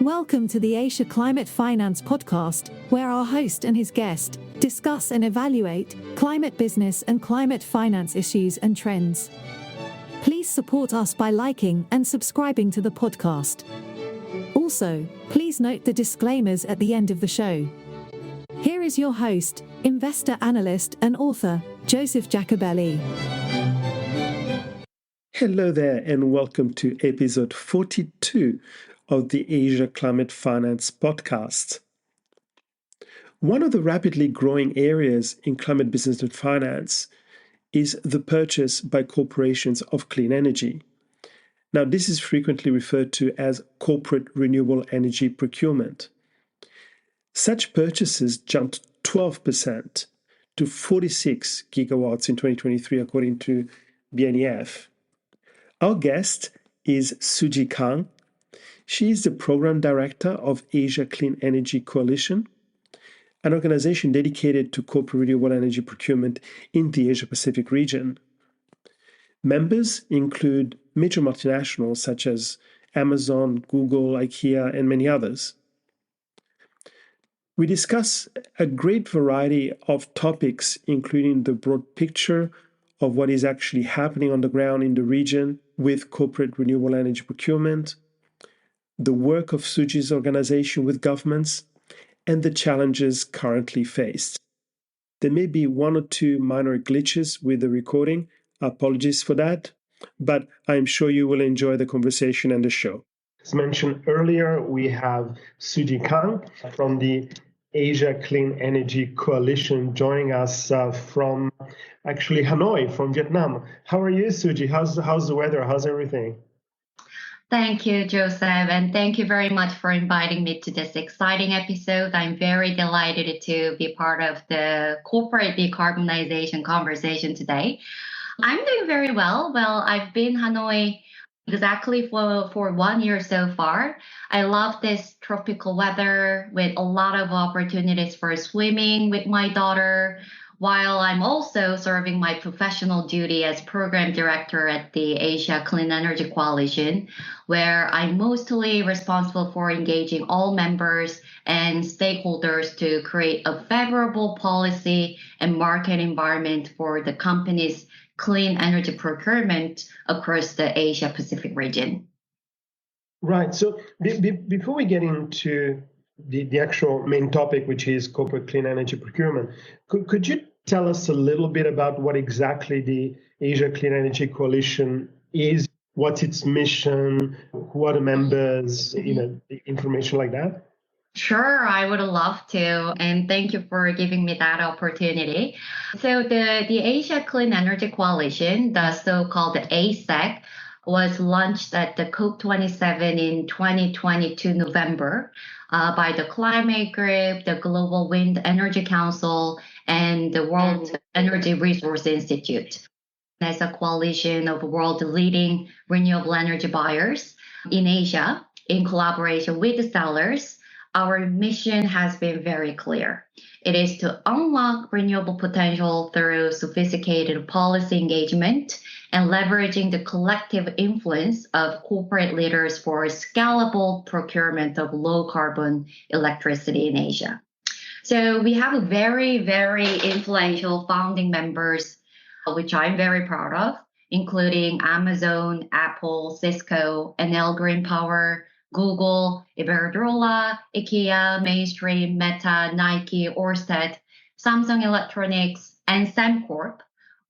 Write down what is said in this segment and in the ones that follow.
Welcome to the Asia Climate Finance Podcast, where our host and his guest discuss and evaluate climate business and climate finance issues and trends. Please support us by liking and subscribing to the podcast. Also, please note the disclaimers at the end of the show. Here is your host, investor analyst and author, Joseph Jacobelli. Hello there, and welcome to episode 42 of the Asia Climate Finance Podcast. One of the rapidly growing areas in climate business and finance is the purchase by corporations of clean energy. Now, this is frequently referred to as corporate renewable energy procurement. Such purchases jumped 12% to 46 gigawatts in 2023, according to BNEF. Our guest is Suji Kang. She is the Program Director of Asia Clean Energy Coalition, an organization dedicated to corporate renewable energy procurement in the Asia-Pacific region. Members include major multinationals such as Amazon, Google, IKEA, and many others. We discuss a great variety of topics, including the broad picture of what is actually happening on the ground in the region with corporate renewable energy procurement, the work of Suji's organization with governments, and the challenges currently faced. There may be one or two minor glitches with the recording. Apologies for that, but I'm sure you will enjoy the conversation and the show. As mentioned earlier, we have Suji Kang from the Asia Clean Energy Coalition joining us from actually Hanoi, from Vietnam. How are you, Suji? How's the weather? How's everything? Thank you, Joseph, and thank you very much for inviting me to this exciting episode. I'm very delighted to be part of the corporate decarbonization conversation today. I'm doing very well. Well, I've been in Hanoi exactly for 1 year so far. I love this tropical weather with a lot of opportunities for swimming with my daughter, while I'm also serving my professional duty as program director at the Asia Clean Energy Coalition, where I'm mostly responsible for engaging all members and stakeholders to create a favorable policy and market environment for the company's clean energy procurement across the Asia Pacific region. Right. So before we get into the actual main topic, which is corporate clean energy procurement, could you tell us a little bit about what exactly the Asia Clean Energy Coalition is? What's its mission? Who are the members? Information like that. Sure, I would love to. And thank you for giving me that opportunity. So the Asia Clean Energy Coalition, the so-called ACEC, was launched at the COP27 in 2022 November by the Climate Group, the Global Wind Energy Council, and the World Energy Resource Institute. As a coalition of world-leading renewable energy buyers in Asia, in collaboration with the sellers, our mission has been very clear. It is to unlock renewable potential through sophisticated policy engagement and leveraging the collective influence of corporate leaders for scalable procurement of low-carbon electricity in Asia. So we have a very, very influential founding members, which I'm very proud of, including Amazon, Apple, Cisco, Enel Green Power, Google, Iberdrola, IKEA, Mainstream, Meta, Nike, Orsted, Samsung Electronics, and Sembcorp,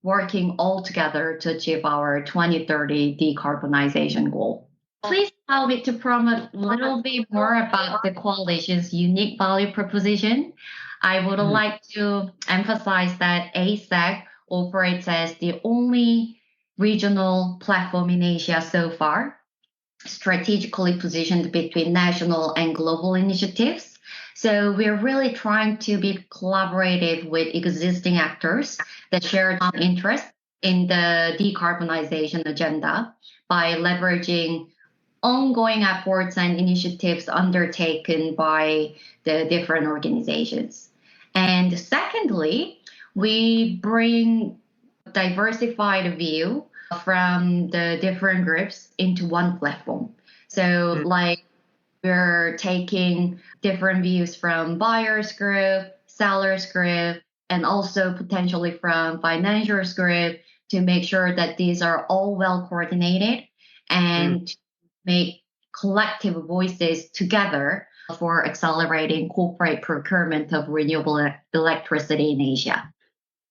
working all together to achieve our 2030 decarbonization goal. Please allow me to promote a little bit more about the coalition's unique value proposition. I would like to emphasize that ASEC operates as the only regional platform in Asia so far, strategically positioned between national and global initiatives. So we're really trying to be collaborative with existing actors that share common interest in the decarbonization agenda by leveraging ongoing efforts and initiatives undertaken by the different organizations. And secondly, we bring diversified view from the different groups into one platform. So like We're taking different views from buyers group, sellers group, and also potentially from financiers group to make sure that these are all well coordinated and make collective voices together for accelerating corporate procurement of renewable electricity in Asia.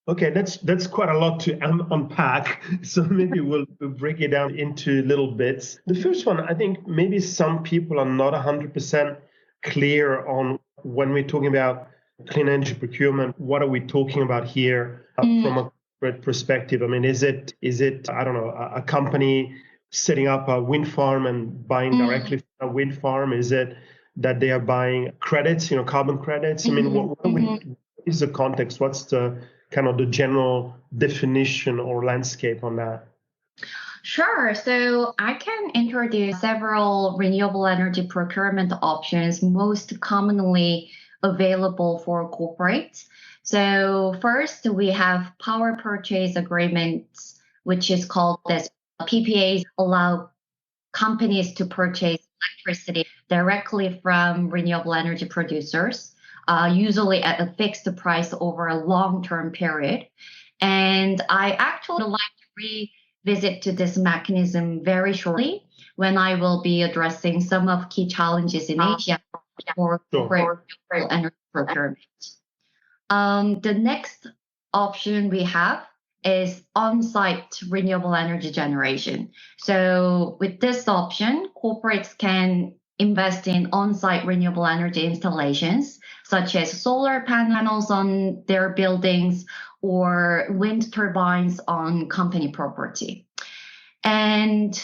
Okay, that's quite a lot to unpack. So maybe we'll break it down into little bits. The first one, I think maybe some people are not 100% clear on when we're talking about clean energy procurement. What are we talking about here from a corporate perspective? I mean, is it I don't know, a company setting up a wind farm and buying directly from a wind farm? Is it that they are buying credits, carbon credits? I mean, what is the context? What's the kind of the general definition or landscape on that? Sure. So I can introduce several renewable energy procurement options most commonly available for corporates. So first, we have power purchase agreements, which is called as PPAs, allow companies to purchase electricity directly from renewable energy producers, usually at a fixed price over a long-term period. And I actually would like to revisit to this mechanism very shortly when I will be addressing some of key challenges in Asia for renewable energy procurement. The next option we have is on-site renewable energy generation. So with this option, corporates can invest in on-site renewable energy installations, such as solar panels on their buildings or wind turbines on company property. And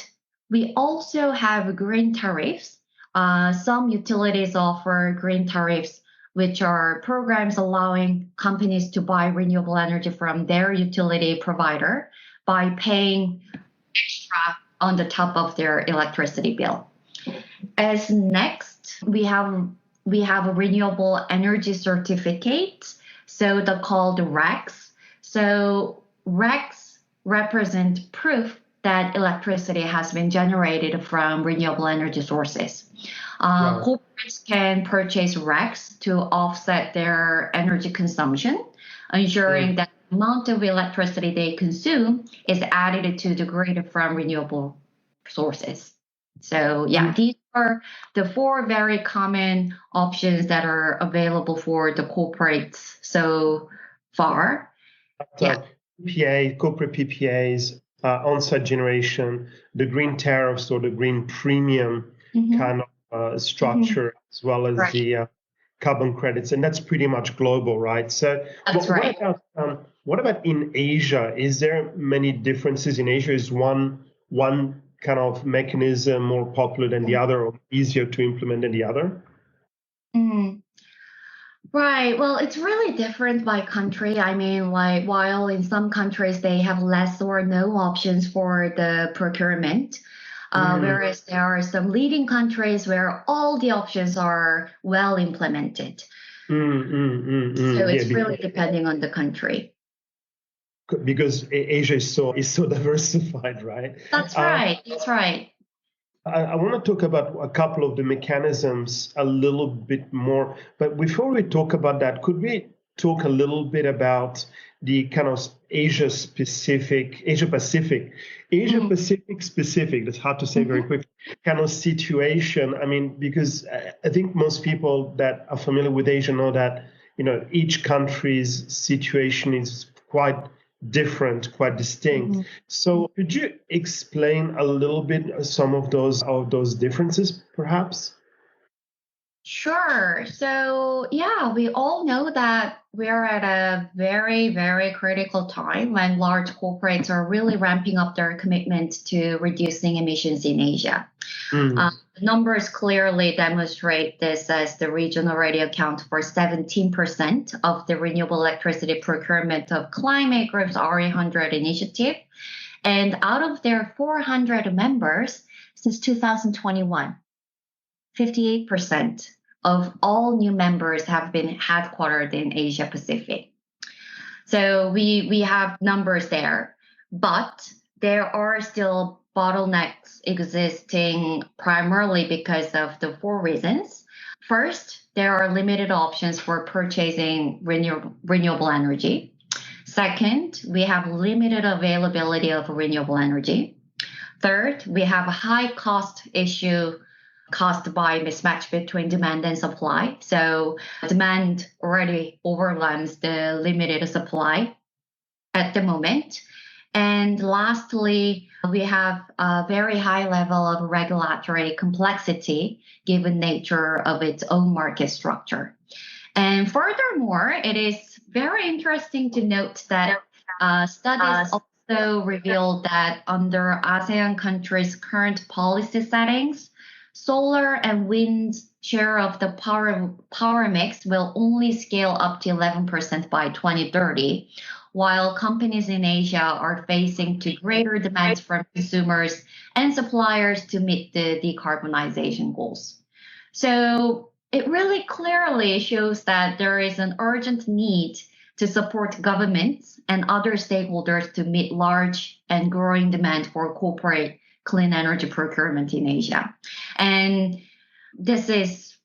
we also have green tariffs. Some utilities offer green tariffs, which are programs allowing companies to buy renewable energy from their utility provider by paying extra on the top of their electricity bill. As next, we have a renewable energy certificate, so they're called RECs. So RECs represent proof that electricity has been generated from renewable energy sources. Corporates can purchase RECs to offset their energy consumption, ensuring that the amount of electricity they consume is added to the grid from renewable sources. So these are the four very common options that are available for the corporates so far. PPA, corporate PPAs, on-site generation, the green tariffs or the green premium kind of structure, as well as the carbon credits, and that's pretty much global, right? So what about in Asia? Is there many differences in Asia? Is one kind of mechanism more popular than the other, or easier to implement than the other? Right. Well, it's really different by country. I mean, like, while in some countries they have less or no options for the procurement, whereas there are some leading countries where all the options are well implemented. So it's really depending on the country. Because Asia is so diversified, right? That's right. That's right. I want to talk about a couple of the mechanisms a little bit more. But before we talk about that, could we talk a little bit about the kind of Asia Pacific, that's hard to say very quickly, kind of situation? I mean, because I think most people that are familiar with Asia know that, each country's situation is quite different, quite distinct. So could you explain a little bit some of those differences, perhaps? Sure. So, we all know that we're at a very, very critical time when large corporates are really ramping up their commitment to reducing emissions in Asia. The numbers clearly demonstrate this, as the region already accounts for 17% of the renewable electricity procurement of Climate Group's RE100 initiative. And out of their 400 members since 2021, 58% of all new members have been headquartered in Asia Pacific. So we have numbers there, but there are still bottlenecks existing primarily because of the four reasons. First, there are limited options for purchasing renewable energy. Second, we have limited availability of renewable energy. Third, we have a high cost issue caused by mismatch between demand and supply. So demand already overwhelms the limited supply at the moment. And lastly, we have a very high level of regulatory complexity given nature of its own market structure. And furthermore, it is very interesting to note that studies also revealed that under ASEAN countries' current policy settings, solar and wind share of the power mix will only scale up to 11% by 2030, while companies in Asia are facing to greater demands from consumers and suppliers to meet the decarbonization goals. So it really clearly shows that there is an urgent need to support governments and other stakeholders to meet large and growing demand for corporate clean energy procurement in Asia. And this is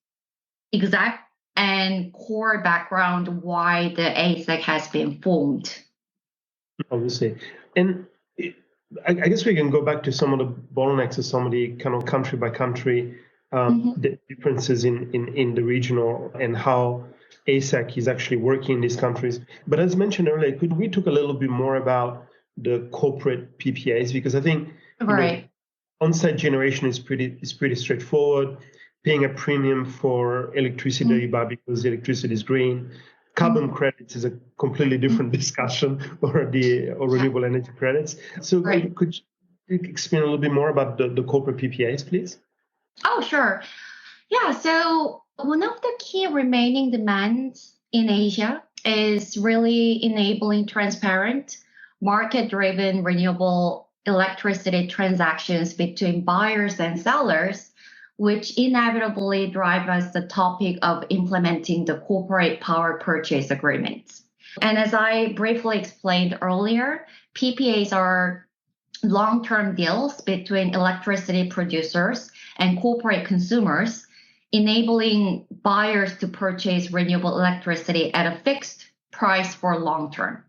exact and core background why the ASEC has been formed. Obviously. And I guess we can go back to some of the bottlenecks of some of the kind of country by country the differences in the regional and how ASEC is actually working in these countries. But as mentioned earlier, could we talk a little bit more about the corporate PPAs? Because I think on-site generation is pretty straightforward. Paying a premium for electricity because electricity is green. Carbon credits is a completely different discussion, or renewable energy credits. So could you explain a little bit more about the corporate PPAs, please? Oh, sure. Yeah, so one of the key remaining demands in Asia is really enabling transparent, market-driven renewable electricity transactions between buyers and sellers, which inevitably drive us the topic of implementing the corporate power purchase agreements. And as I briefly explained earlier, PPAs are long-term deals between electricity producers and corporate consumers, enabling buyers to purchase renewable electricity at a fixed price for long term.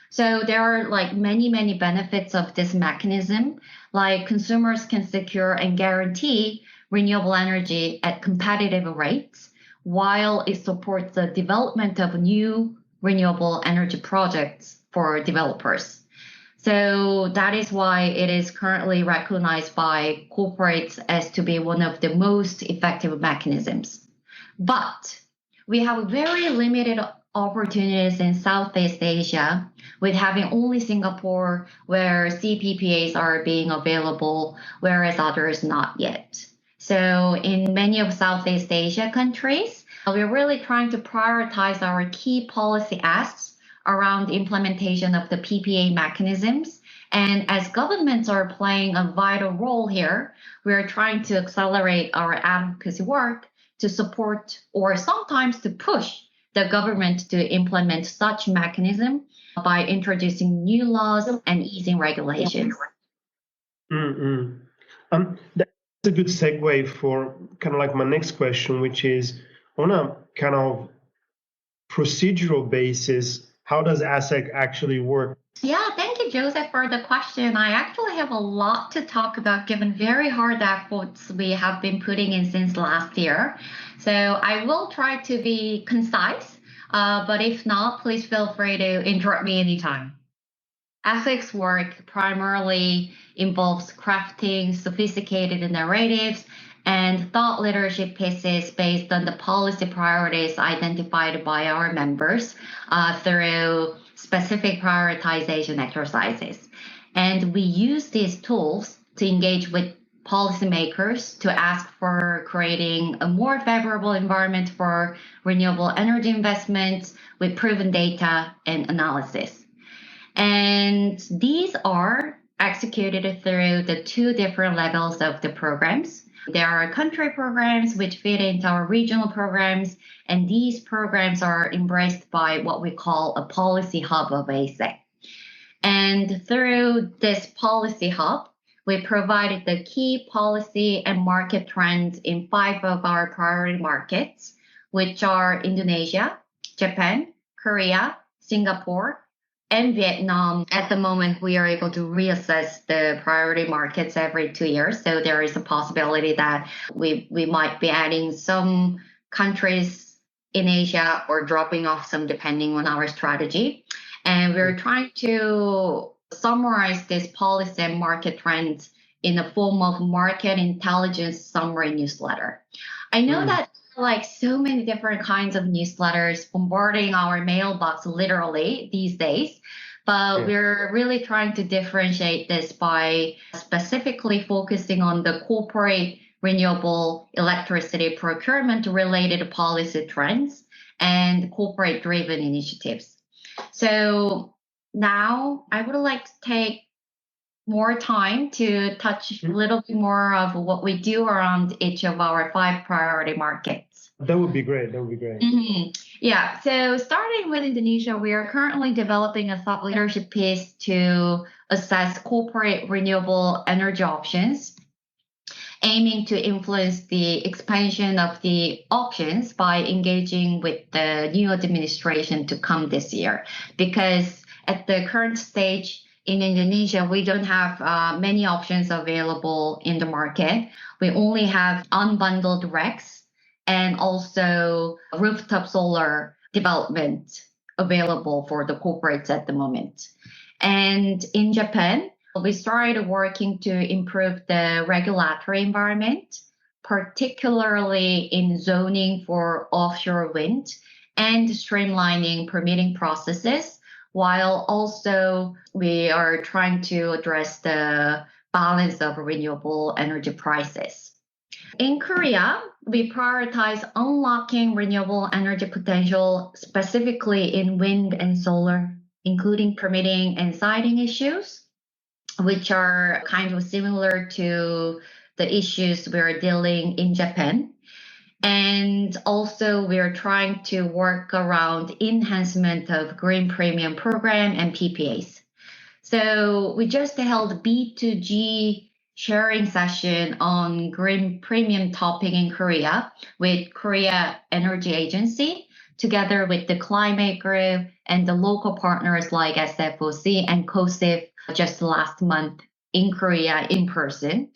So there are many benefits of this mechanism, like consumers can secure and guarantee renewable energy at competitive rates, while it supports the development of new renewable energy projects for developers. So that is why it is currently recognized by corporates as to be one of the most effective mechanisms. But we have very limited opportunities in Southeast Asia, with having only Singapore where CPPAs are being available, whereas others not yet. So in many of Southeast Asia countries, we're really trying to prioritize our key policy asks around the implementation of the PPA mechanisms. And as governments are playing a vital role here, we're trying to accelerate our advocacy work to support or sometimes to push the government to implement such mechanism by introducing new laws and easing regulations. That's a good segue for kind of like my next question, which is on a kind of procedural basis, how does ASEC actually work? Yeah, thank you, Joseph, for the question. I actually have a lot to talk about given very hard efforts we have been putting in since last year. So I will try to be concise, but if not, please feel free to interrupt me anytime. ASEC's work primarily involves crafting sophisticated narratives and thought leadership pieces based on the policy priorities identified by our members through specific prioritization exercises. And we use these tools to engage with policymakers to ask for creating a more favorable environment for renewable energy investments with proven data and analysis. And these are executed through the two different levels of the programs. There are country programs which fit into our regional programs, and these programs are embraced by what we call a policy hub of ASEC. And through this policy hub, we provided the key policy and market trends in 5 of our priority markets, which are Indonesia, Japan, Korea, Singapore, and Vietnam. At the moment, we are able to reassess the priority markets every 2 years. So there is a possibility that we might be adding some countries in Asia or dropping off some depending on our strategy. And we're trying to summarize this policy and market trends in the form of market intelligence summary newsletter. I know that like so many different kinds of newsletters bombarding our mailbox literally these days, but we're really trying to differentiate this by specifically focusing on the corporate renewable electricity procurement related policy trends and corporate driven initiatives. So now I would like to take more time to touch a little bit more of what we do around each of our 5 priority markets. That would be great. Yeah. So starting with Indonesia, we are currently developing a thought leadership piece to assess corporate renewable energy options, aiming to influence the expansion of the options by engaging with the new administration to come this year. Because at the current stage in Indonesia, we don't have many options available in the market. We only have unbundled RECs and also rooftop solar development available for the corporates at the moment. And in Japan, we started working to improve the regulatory environment, particularly in zoning for offshore wind and streamlining permitting processes, while also we are trying to address the balance of renewable energy prices. In Korea, we prioritize unlocking renewable energy potential, specifically in wind and solar, including permitting and siting issues, which are kind of similar to the issues we're dealing in Japan. And also we're trying to work around enhancement of green premium program and PPAs. So we just held B2G sharing session on green premium topic in Korea with Korea Energy Agency, together with the climate group and the local partners like SFOC and COSIF just last month in Korea in person.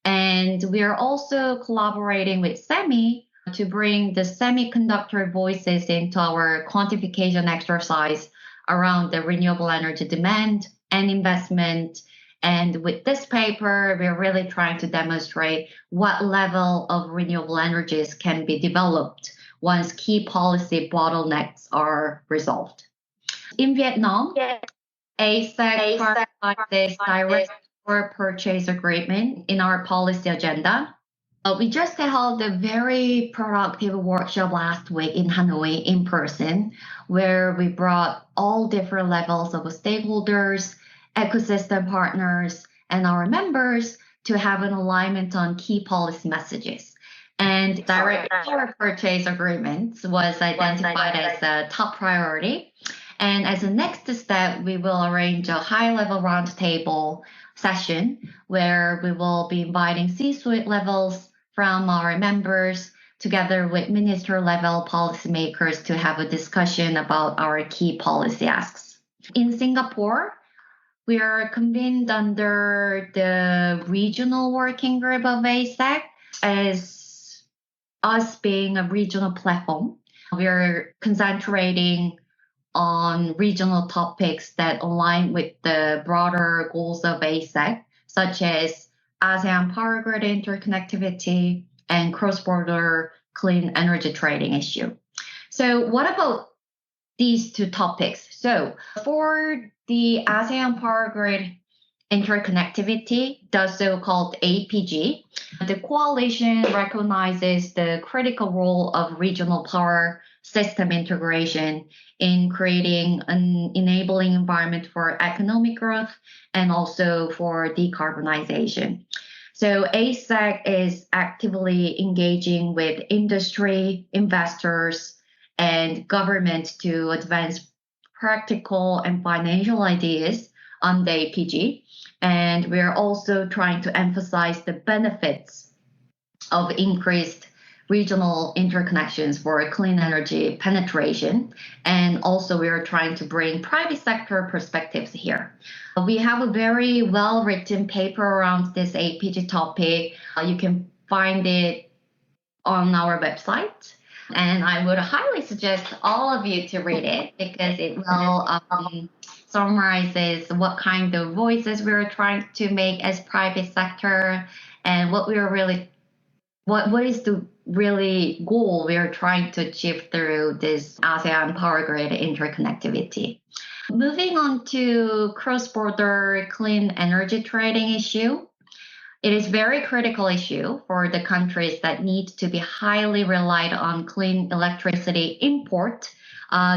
And we are also collaborating with SEMI to bring the semiconductor voices into our quantification exercise around the renewable energy demand and investment. And with this paper, we're really trying to demonstrate what level of renewable energies can be developed once key policy bottlenecks are resolved. In Vietnam, ASEC prioritizes direct power purchase agreement in our policy agenda. We just held a very productive workshop last week in Hanoi in person, where we brought all different levels of stakeholders, ecosystem partners, and our members to have an alignment on key policy messages. And direct power purchase agreements was identified as a top priority. And as a next step, we will arrange a high-level roundtable session where we will be inviting C-suite levels from our members together with minister-level policymakers to have a discussion about our key policy asks. In Singapore, we are convened under the regional working group of ASEC as us being a regional platform. We are concentrating on regional topics that align with the broader goals of ASEC, such as ASEAN power grid interconnectivity and cross-border clean energy trading issue. So what about these 2 topics? So for the ASEAN power grid interconnectivity, the so-called APG, the coalition recognizes the critical role of regional power system integration in creating an enabling environment for economic growth and also for decarbonization. So ASEC is actively engaging with industry, investors, and government to advance practical and financial ideas on the APG. And we are also trying to emphasize the benefits of increased regional interconnections for clean energy penetration. And also we are trying to bring private sector perspectives here. We have a very well-written paper around this APG topic. You can find it on our website. And I would highly suggest all of you to read it because it will summarizes what kind of voices we're trying to make as private sector and what is the really goal we're trying to achieve through this ASEAN power grid interconnectivity. Moving on to cross-border clean energy trading issue. It is a very critical issue for the countries that need to be highly relied on clean electricity import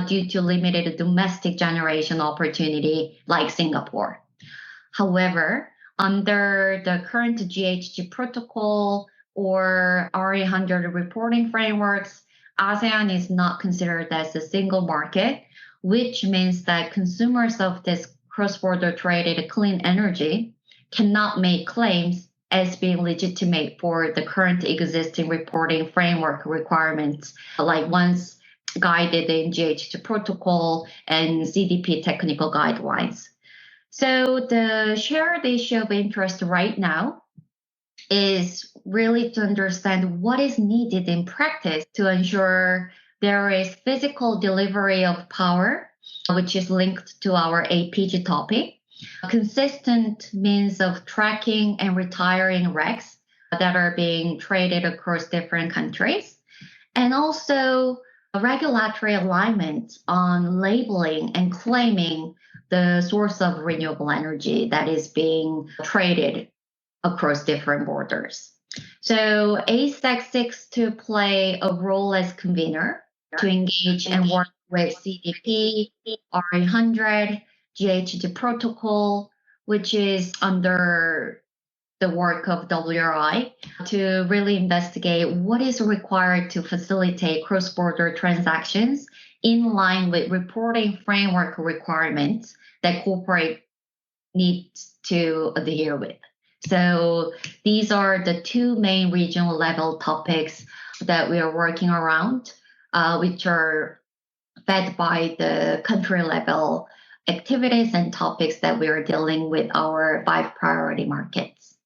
due to limited domestic generation opportunity like Singapore. However, under the current GHG protocol or RE100 reporting frameworks, ASEAN is not considered as a single market, which means that consumers of this cross-border traded clean energy cannot make claims as being legitimate for the current existing reporting framework requirements, like ones guided in GHG protocol and CDP technical guidelines. So the shared issue of interest right now is really to understand what is needed in practice to ensure there is physical delivery of power, which is linked to our APG topic, a consistent means of tracking and retiring RECs that are being traded across different countries, and also a regulatory alignment on labeling and claiming the source of renewable energy that is being traded across different borders. So ASEC seeks to play a role as convener to engage and work with CDP, RE100, GHG protocol, which is under the work of WRI, to really investigate what is required to facilitate cross-border transactions in line with reporting framework requirements that corporate needs to adhere with. So these are the two main regional level topics that we are working around, which are fed by the country level activities and topics that we are dealing with our 5 priority markets.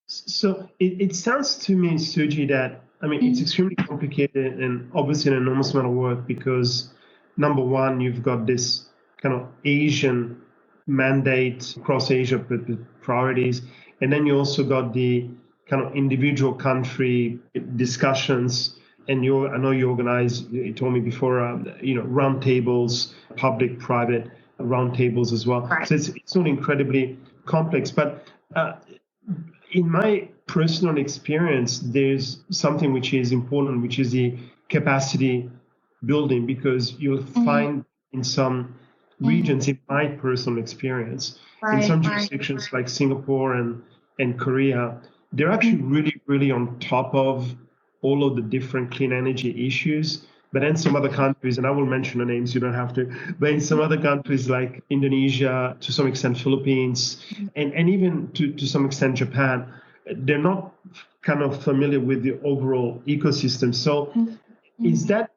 So it sounds to me, Suji, that, it's extremely complicated and obviously an enormous amount of work because, number one, you've got this kind of Asian mandate across Asia priorities, and then you also got the kind of individual country discussions. And I know you organize, you told me before, roundtables, public-private roundtables as well. Right. So it's not incredibly complex. But in my personal experience, there's something which is important, which is the capacity building, because you'll find in some regions, in my personal experience, in some jurisdictions like Singapore and Korea, they're actually really, really on top of all of the different clean energy issues. But in some other countries, and I will mention the names, you don't have to, but in some other countries like Indonesia, to some extent Philippines, and even to some extent Japan, they're not kind of familiar with the overall ecosystem. So is that,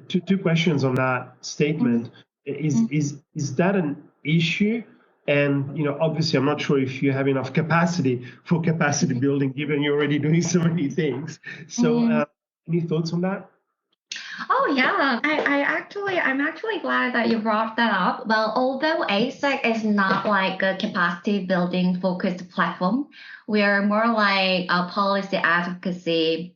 two questions on that statement, is that an issue? And, obviously, I'm not sure if you have enough capacity for capacity building, given you're already doing so many things. So any thoughts on that? Oh yeah, I'm actually glad that you brought that up. Well, although ASEC is not like a capacity building focused platform, we are more like a policy advocacy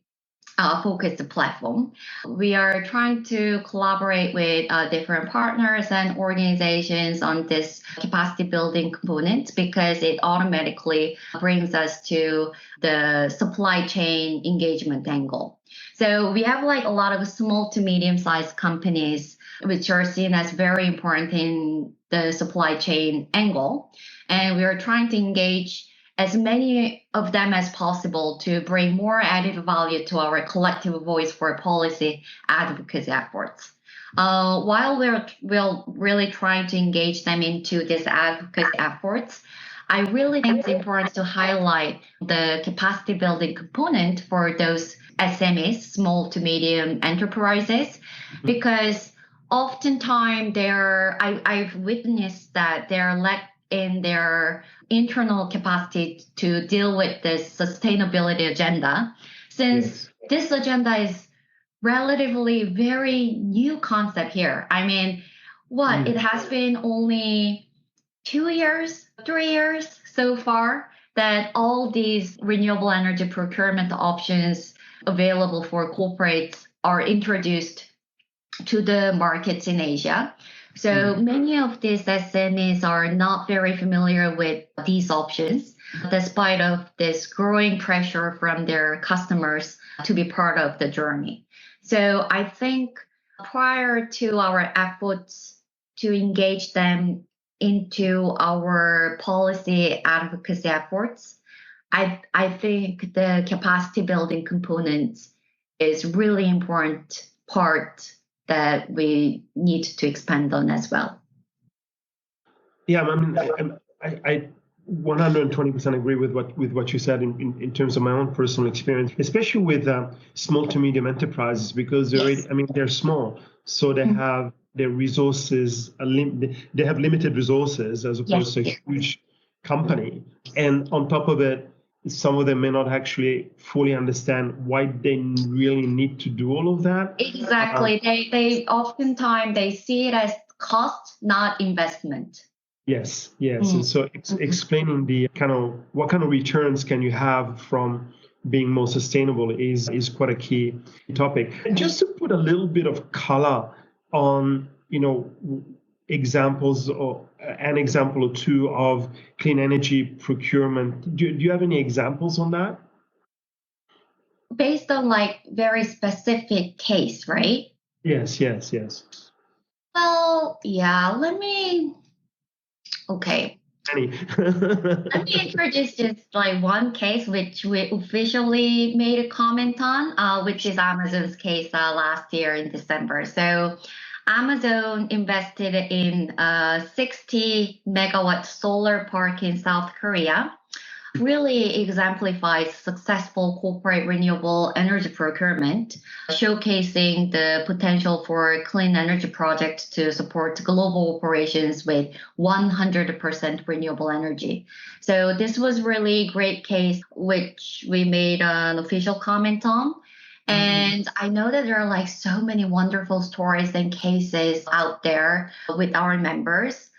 focused platform. We are trying to collaborate with different partners and organizations on this capacity building component because it automatically brings us to the supply chain engagement angle. So we have like a lot of small to medium sized companies which are seen as very important in the supply chain angle. And we are trying to engage as many of them as possible to bring more added value to our collective voice for policy advocacy efforts. While we're really trying to engage them into these advocacy efforts, I really think it's important to highlight the capacity building component for those SMEs, small to medium enterprises, because oftentimes I've witnessed that they're lack in their internal capacity to deal with this sustainability agenda, since this agenda is relatively very new concept here. I mean, it has been only 2 years, 3 years so far that all these renewable energy procurement options available for corporates are introduced to the markets in Asia. So many of these SMEs are not very familiar with these options, despite of this growing pressure from their customers to be part of the journey. So I think prior to our efforts to engage them into our policy advocacy efforts, I think the capacity building components is really important part that we need to expand on as well. Yeah, I mean, I 120% agree with what you said in terms of my own personal experience, especially with small to medium enterprises, because they're small, so they have their resources, they have limited resources as opposed to a huge company. And on top of it, some of them may not actually fully understand why they really need to do all of that. Exactly. They oftentimes they see it as cost, not investment. Yes. And so explaining the what kind of returns can you have from being more sustainable is quite a key topic. And just to put a little bit of color on, examples or an example or two of clean energy procurement. Do you have any examples on that? Based on very specific case, right? Yes. Well, yeah, okay. Let me introduce just one case which we officially made a comment on, which is Amazon's case last year in December. So Amazon invested in a 60 megawatt solar park in South Korea. Really exemplifies successful corporate renewable energy procurement, showcasing the potential for clean energy projects to support global operations with 100% renewable energy. So this was really great case, which we made an official comment on. And I know that there are so many wonderful stories and cases out there with our members.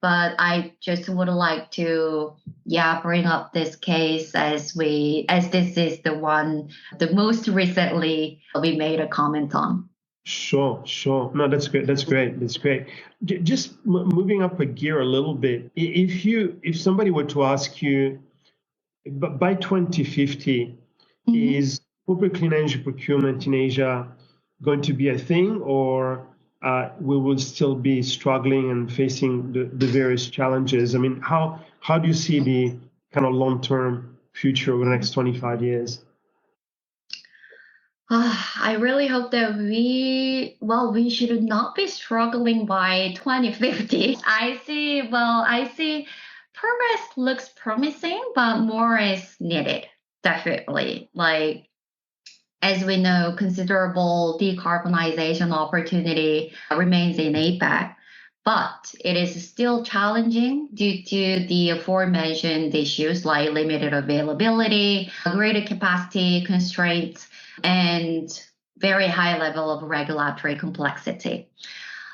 But I just would like to, bring up this case as this is the most recently we made a comment on. Sure. No, that's great. Just moving up a gear a little bit. If somebody were to ask you, by 2050, is corporate clean energy procurement in Asia going to be a thing, or we will still be struggling and facing the various challenges? I mean, how do you see the kind of long-term future over the next 25 years? I really hope that we should not be struggling by 2050. I see progress looks promising, but more is needed, definitely. As we know, considerable decarbonization opportunity remains in APAC, but it is still challenging due to the aforementioned issues like limited availability, greater capacity constraints, and very high level of regulatory complexity.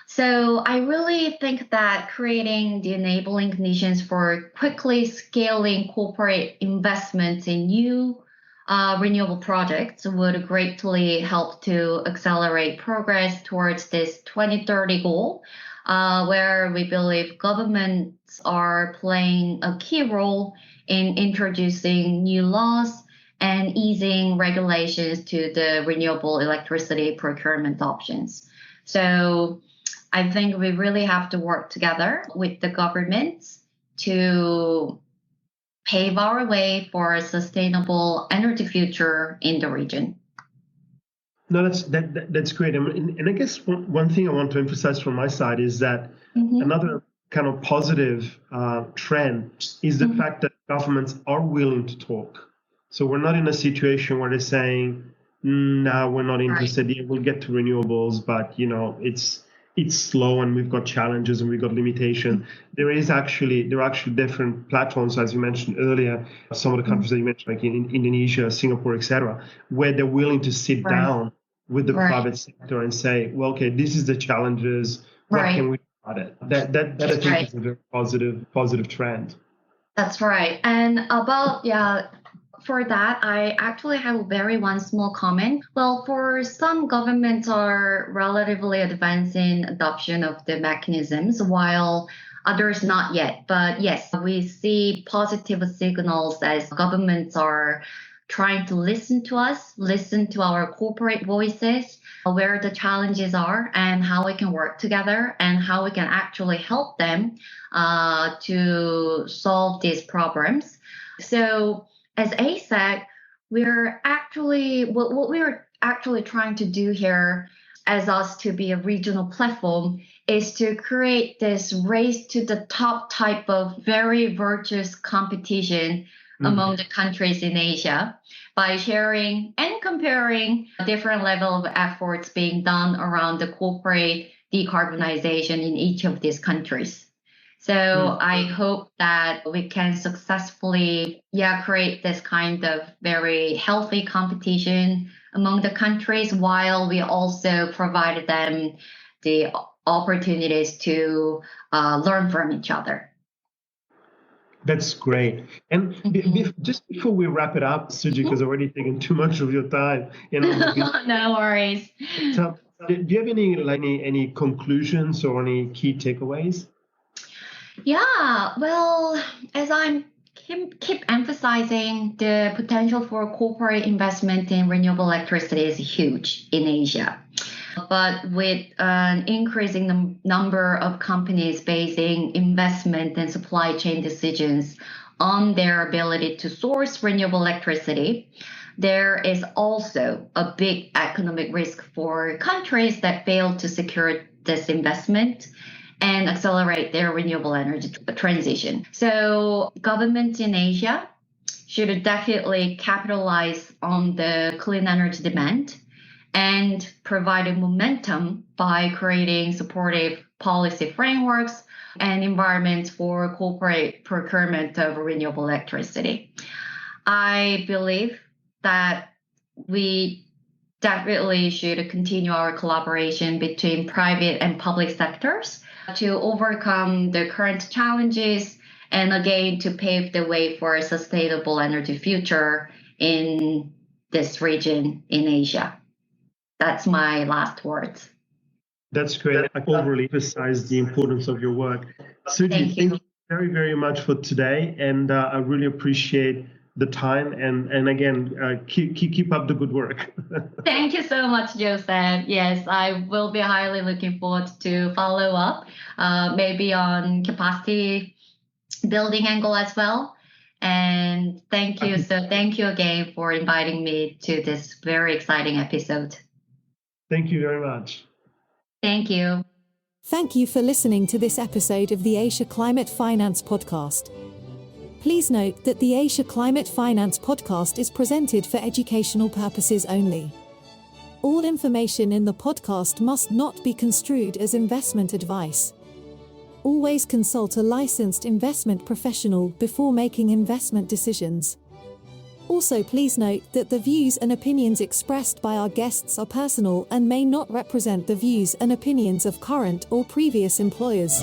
So I really think that creating the enabling conditions for quickly scaling corporate investments in new renewable projects would greatly help to accelerate progress towards this 2030 goal, where we believe governments are playing a key role in introducing new laws and easing regulations to the renewable electricity procurement options. So I think we really have to work together with the governments to pave our way for a sustainable energy future in the region. No, that's great. And I guess one thing I want to emphasize from my side is that another kind of positive trend is the fact that governments are willing to talk. So we're not in a situation where they're saying, "No, we're not interested. Yeah, we'll get to renewables, but it's slow and we've got challenges and we've got limitation." There are actually different platforms, as you mentioned earlier. Some of the countries that you mentioned, like in Indonesia, Singapore, etc., where they're willing to sit down with the private sector and say, "Well, okay, this is the challenges. What can we do about it?" That I think is a very positive trend. That's right. And about for that, I actually have one small comment. Well, for some governments are relatively advanced in adoption of the mechanisms, while others not yet. But yes, we see positive signals as governments are trying to listen to us, listen to our corporate voices, where the challenges are and how we can work together and how we can actually help them to solve these problems. So as ASEC, what we're actually trying to do here as us to be a regional platform is to create this race to the top type of very virtuous competition among the countries in Asia by sharing and comparing different level of efforts being done around the corporate decarbonization in each of these countries. So I hope that we can successfully create this kind of very healthy competition among the countries while we also provide them the opportunities to learn from each other. That's great. And just before we wrap it up, Suji, because I've already taken too much of your time. No worries. So, do you have any conclusions or any key takeaways? Yeah, well, as I keep emphasizing, the potential for corporate investment in renewable electricity is huge in Asia. But with an increasing number of companies basing investment and supply chain decisions on their ability to source renewable electricity, there is also a big economic risk for countries that fail to secure this investment and accelerate their renewable energy transition. So governments in Asia should definitely capitalize on the clean energy demand and provide a momentum by creating supportive policy frameworks and environments for corporate procurement of renewable electricity. I believe that we definitely should continue our collaboration between private and public sectors to overcome the current challenges and again to pave the way for a sustainable energy future in this region in Asia. That's my last words. That's great. I overly emphasize the importance of your work. Suji, thank you very, very much for today. And I really appreciate the time. And again, keep up the good work. Thank you so much, Joseph. Yes, I will be highly looking forward to follow up, maybe on capacity building angle as well. And thank you. So thank you again for inviting me to this very exciting episode. Thank you very much. Thank you. Thank you for listening to this episode of the Asia Climate Finance Podcast. Please note that the Asia Climate Finance Podcast is presented for educational purposes only. All information in the podcast must not be construed as investment advice. Always consult a licensed investment professional before making investment decisions. Also, please note that the views and opinions expressed by our guests are personal and may not represent the views and opinions of current or previous employers.